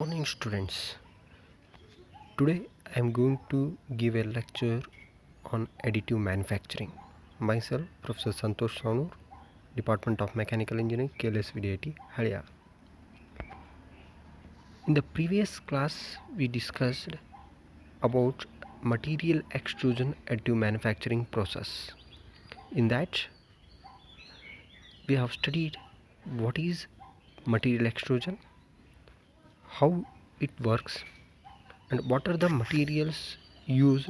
Morning students. Today I am going to give a lecture on additive manufacturing. Myself, Professor Santosh Sanur, Department of Mechanical Engineering, KLS VDIT, Halia. In the previous class, we discussed about material extrusion additive manufacturing process. In that, we have studied what is material extrusion, how it works, and what are the materials used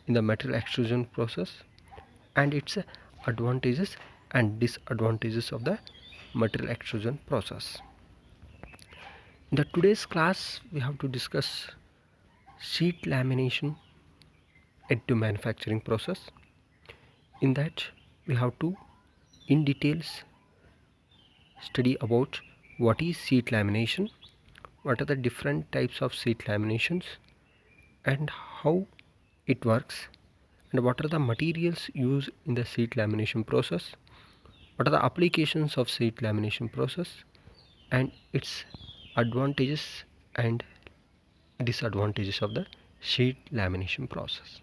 in the metal extrusion process and its advantages and disadvantages of the metal extrusion process. In the today's class we have to discuss sheet lamination additive manufacturing process. In that we have to in details study about what is sheet lamination, what are the different types of sheet laminations and how it works, and what are the materials used in the sheet lamination process, what are the applications of sheet lamination process and its advantages and disadvantages of the sheet lamination process.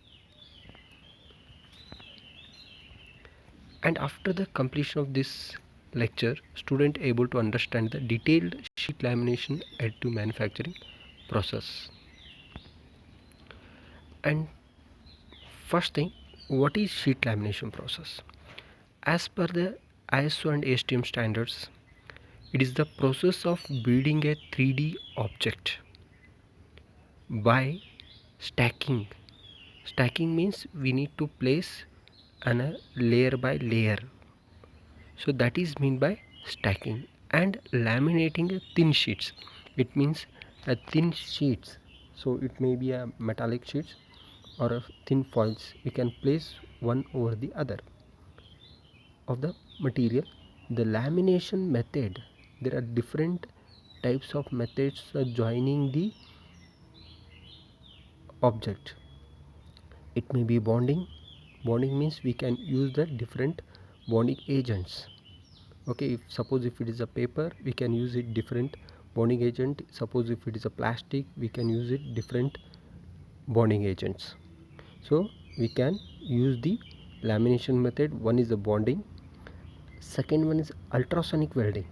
And after the completion of this lecture, student able to understand the detailed sheet lamination additive manufacturing process. And first thing, what is sheet lamination process? As per the ISO and ASTM standards, it is the process of building a 3D object by stacking. Stacking means we need to place a layer by layer. So that is mean by stacking. And laminating thin sheets. It means a thin sheets. So it may be a metallic sheets or a thin foils. You can place one over the other of the material. The lamination method, there are different types of methods of joining the object. It may be bonding. Bonding means we can use the different bonding agents. Okay, if suppose if it is a paper, we can use it different bonding agent. Suppose if it is a plastic, we can use it different bonding agents. So we can use the lamination method. One is the bonding, second one is ultrasonic welding.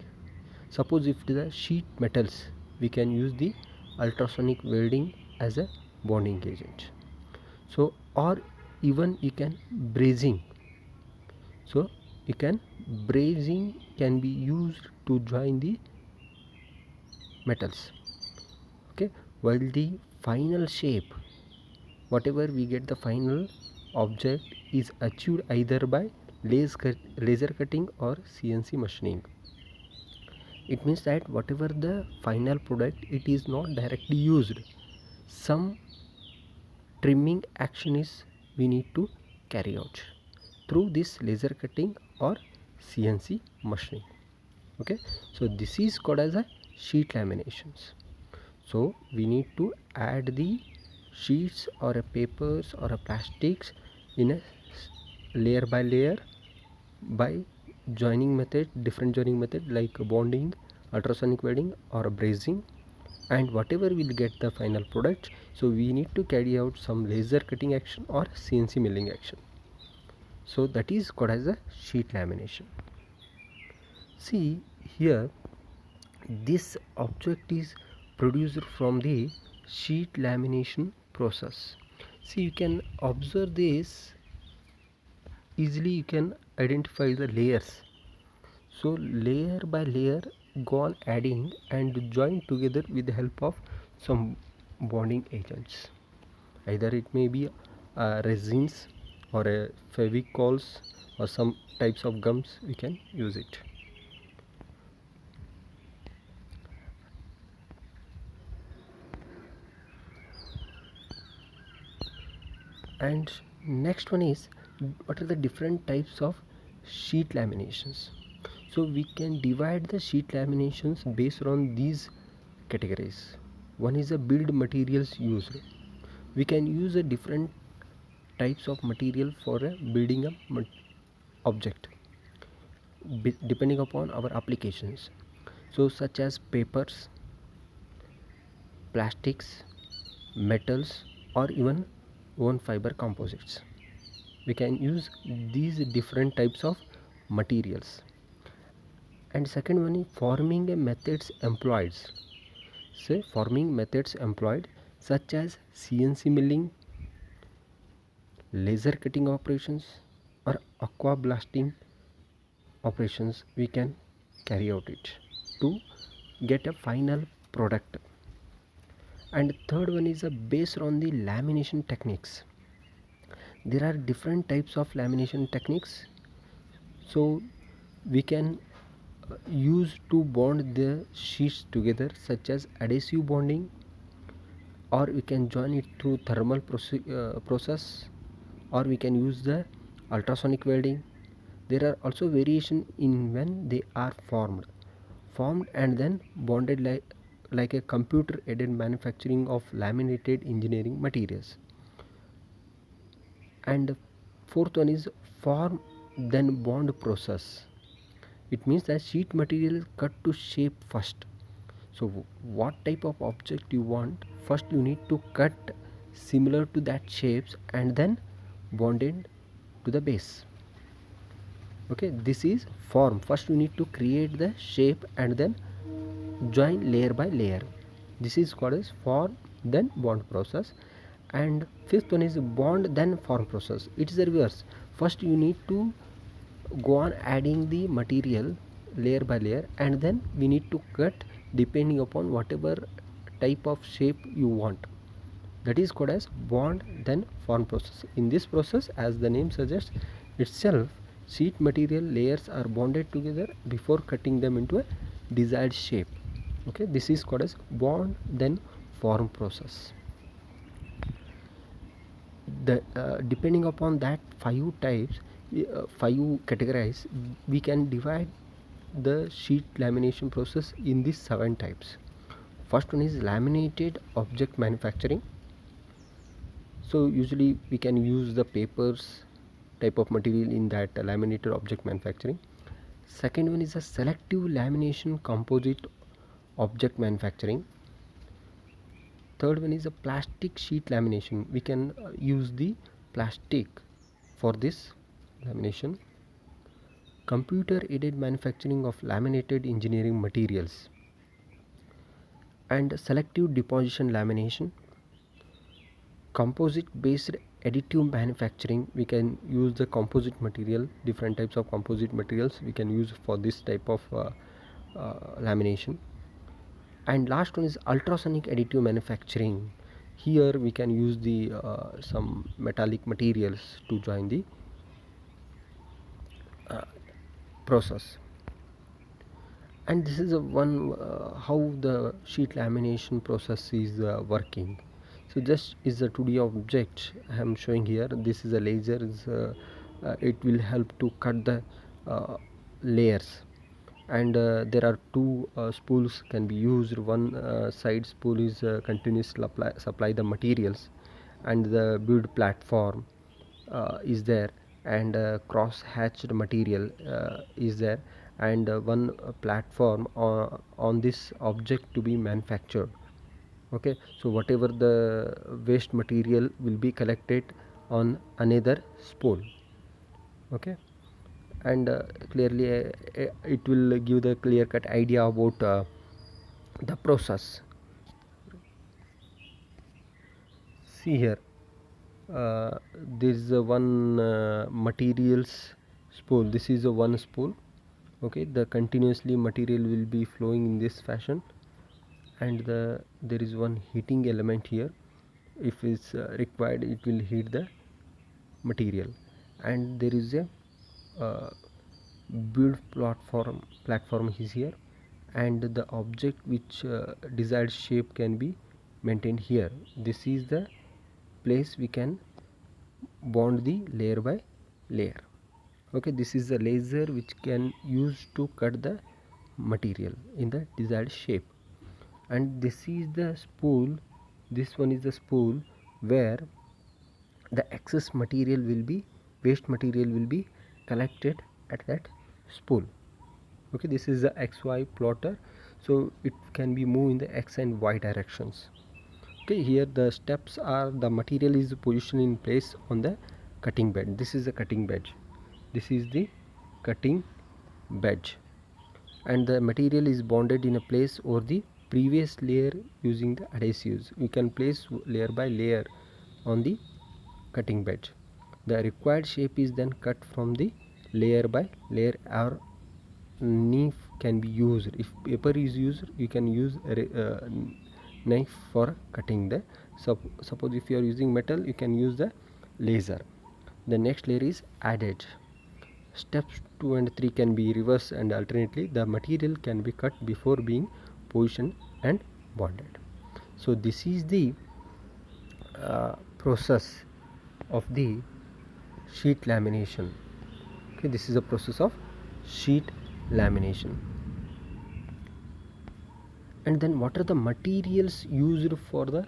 Suppose if it is a sheet metals, we can use the ultrasonic welding as a bonding agent. So or even you can brazing. So you can brazing can be used to join the metals. Okay, while the final shape, whatever we get, the final object is achieved either by laser cutting or CNC machining. It means that whatever the final product, it is not directly used. Some trimming action is we need to carry out through this laser cutting or CNC machining. Okay, so this is called as a sheet laminations. So we need to add the sheets or a papers or a plastics in a layer by layer by joining method, different joining method like bonding, ultrasonic welding or brazing, and whatever will get the final product. So we need to carry out some laser cutting action or CNC milling action. So that is called as a sheet lamination. See here, this object is produced from the sheet lamination process. See, you can observe this easily. You can identify the layers. So layer by layer go on adding and join together with the help of some bonding agents. Either it may be resins or a fevicols or some types of gums. We can use it. And next one is what are the different types of sheet laminations. So we can divide the sheet laminations based on these categories. One is a build materials used. We can use a different types of material for a building a object depending upon our applications. So such as papers, plastics, metals, or even woven fiber composites. We can use these different types of materials. And second one is forming methods employed. Say forming methods employed such as CNC milling, laser cutting operations, or aqua blasting operations, we can carry out it to get a final product. And third one is based on the lamination techniques. There are different types of lamination techniques, so we can use to bond the sheets together, such as adhesive bonding, or we can join it through thermal process, or we can use the ultrasonic welding. There are also variation in when they are formed and then bonded, like a computer aided manufacturing of laminated engineering materials. And fourth one is form then bond process. It means that sheet material is cut to shape first. So what type of object you want, first you need to cut similar to that shapes and then bond it to the base. Okay, this is form. First you need to create the shape and then join layer by layer. This is called as form then bond process. And fifth one is bond then form process. It is the reverse. First you need to go on adding the material layer by layer, and then we need to cut depending upon whatever type of shape you want. That is called as bond then form process. In this process, as the name suggests itself, sheet material layers are bonded together before cutting them into a desired shape. Okay, this is called as bond then form process. The depending upon that five types, five categories, we can divide the sheet lamination process in these 7 types. First one is laminated object manufacturing. So usually we can use the papers type of material in that laminated object manufacturing. Second one is a selective lamination composite object manufacturing. Third one is a plastic sheet lamination. We can use the plastic for this lamination. Computer aided manufacturing of laminated engineering materials, and selective deposition lamination. Composite based additive manufacturing. We can use the composite material, different types of composite materials we can use for this type of lamination. And last one is ultrasonic additive manufacturing. Here we can use the some metallic materials to join the process. And this is a one how the sheet lamination process is working. So just is a 2D object I am showing here. This is a laser. It will help to cut the layers, and there are two spools can be used. One side spool is continuously supply the materials, and the build platform is there, and cross hatched material is there, and one platform on this object to be manufactured. Okay, so whatever the waste material will be collected on another spool. Okay, and clearly it will give the clear cut idea about the process. See here, there is a one materials spool. This is a one spool. Okay, the continuously material will be flowing in this fashion, and there is one heating element here. If it's required, it will heat the material, and there is a build platform is here, and the object which desired shape can be maintained here. This is the place we can bond the layer by layer. Okay, this is the laser which can use to cut the material in the desired shape. And this is the spool. This one is the spool where the excess material will be, waste material will be collected at that spool. Okay, this is the XY plotter, so it can be moved in the X and Y directions. Okay, here the steps are: the material is positioned in place on the cutting bed. This is the cutting bed. This is the cutting bed, and the material is bonded in a place over the previous layer using the adhesives. We can place layer by layer on the cutting bed. The required shape is then cut from the layer by layer, or knife can be used. If paper is used, you can use a knife for cutting the suppose if you are using metal, you can use the laser. The next layer is added. Steps 2 and 3 can be reversed, and alternately the material can be cut before being positioned and bonded. So this is the process of the sheet lamination. Okay, this is a process of sheet lamination. And then what are the materials used for the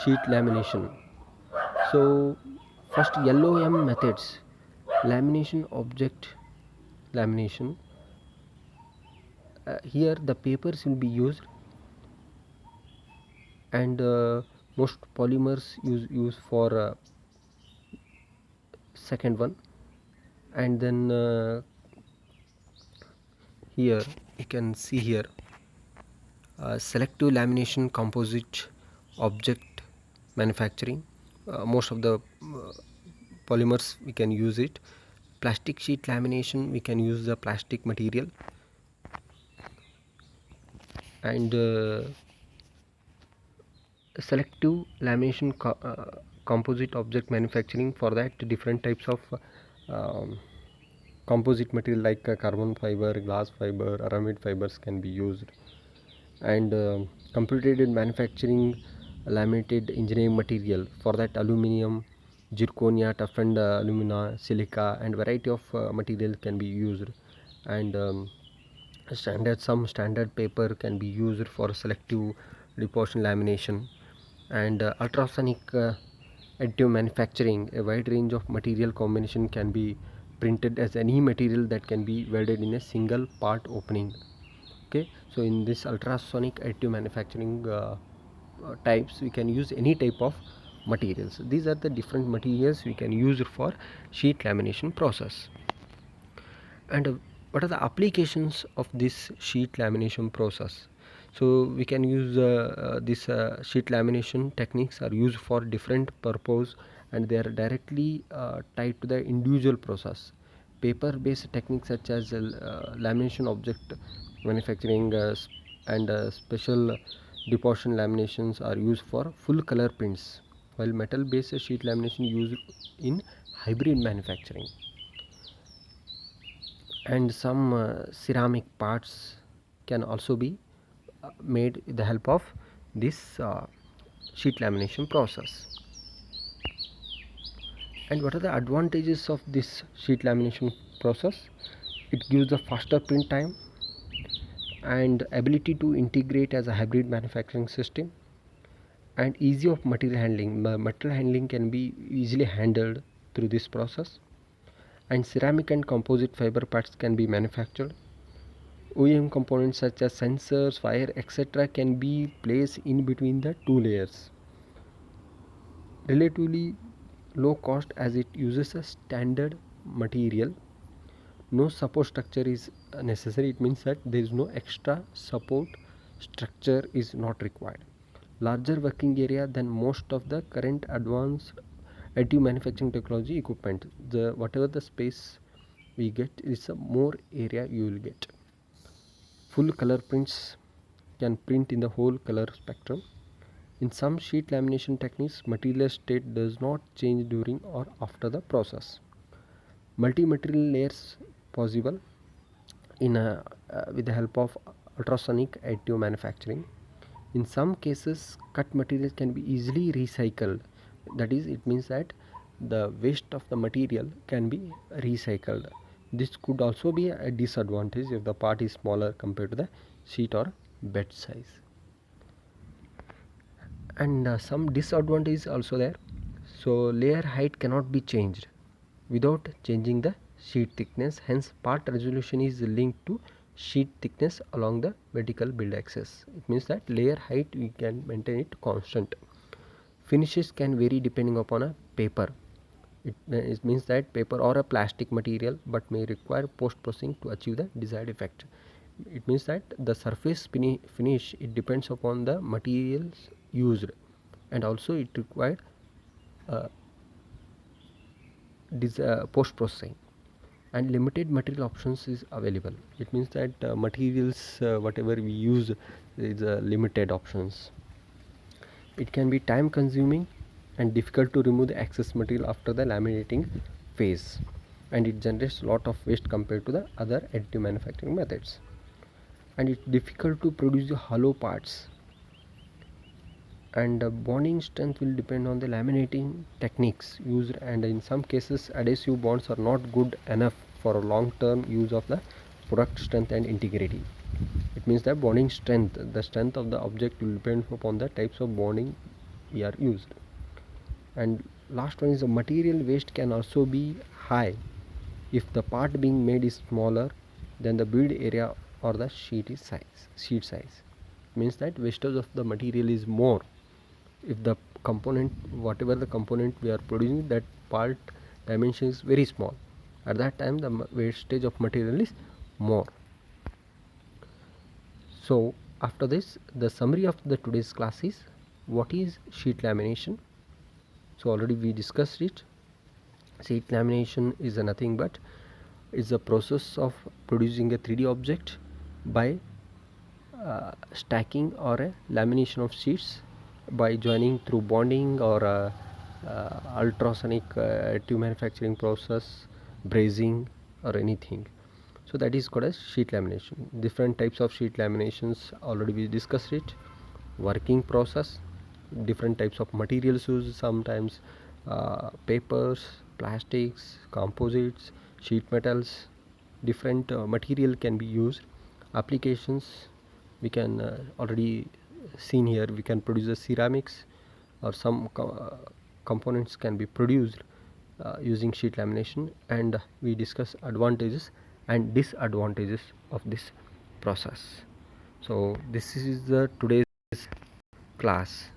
sheet lamination? So first, LOM methods, lamination object lamination. Here the papers will be used, and most polymers use for second one. And then here you can see here selective lamination composite object manufacturing. Most of the polymers we can use it. Plastic sheet lamination, we can use the plastic material. And selective lamination composite object manufacturing, for that different types of composite material like carbon fiber, glass fiber, aramid fibers can be used. And computed manufacturing laminated engineering material, for that aluminum, zirconia, toughened alumina, silica, and variety of material can be used. And some standard paper can be used for selective deposition lamination. And ultrasonic additive manufacturing, a wide range of material combination can be printed as any material that can be welded in a single part opening. Okay, so in this ultrasonic additive manufacturing types, we can use any type of materials. These are the different materials we can use for sheet lamination process. And what are the applications of this sheet lamination process? So we can use this sheet lamination techniques are used for different purpose, and they are directly tied to the individual process. Paper based techniques such as lamination object manufacturing and special deposition laminations are used for full color prints, while metal based sheet lamination used in hybrid manufacturing. And some ceramic parts can also be made with the help of this sheet lamination process. And what are the advantages of this sheet lamination process? It gives a faster print time and ability to integrate as a hybrid manufacturing system, and easy of material handling. Material handling can be easily handled through this process. And ceramic and composite fiber parts can be manufactured. OEM components such as sensors, wire, etc. can be placed in between the two layers. Relatively low cost as it uses a standard material. No support structure is necessary. It means that there is no extra support structure is not required. Larger working area than most of the current advanced additive manufacturing technology equipment. Whatever the space we get is a more area you will get. Full color prints can print in the whole color spectrum. In some sheet lamination techniques, material state does not change during or after the process. Multi-material layers possible with the help of ultrasonic additive manufacturing. In some cases, cut materials can be easily recycled. That is, it means that the waste of the material can be recycled. This could also be a disadvantage if the part is smaller compared to the sheet or bed size. And some disadvantage also there. So layer height cannot be changed without changing the sheet thickness, hence part resolution is linked to sheet thickness along the vertical build axis. It means that layer height we can maintain it constant. Finishes can vary depending upon a paper. It means that paper or a plastic material, but may require post processing to achieve the desired effect. It means that the surface finish, it depends upon the materials used, and also it required uh, post processing, and limited material options is available. It means that materials whatever we use is limited options. It can be time consuming and difficult to remove the excess material after the laminating phase, and it generates a lot of waste compared to the other additive manufacturing methods. And it's difficult to produce the hollow parts, and bonding strength will depend on the laminating techniques used, and in some cases adhesive bonds are not good enough for a long term use of the product strength and integrity. It means that bonding strength, the strength of the object will depend upon the types of bonding we are used. And last one is the material waste can also be high if the part being made is smaller than the build area or the sheet size. Means that wastage of the material is more if the component, whatever the component we are producing, that part dimension is very small. At that time the wastage of material is more. So after this, the summary of the today's class is, what is sheet lamination? So already we discussed it. Sheet lamination is nothing but is a process of producing a 3D object by stacking or a lamination of sheets by joining through bonding or ultrasonic additive manufacturing process, brazing or anything. So that is called as sheet lamination. Different types of sheet laminations already we discussed it. Working process, different types of materials used, sometimes papers, plastics, composites, sheet metals, different material can be used. Applications, we can already seen here, we can produce the ceramics or some components can be produced using sheet lamination, and we discuss advantages and disadvantages of this process. So this is the today's class.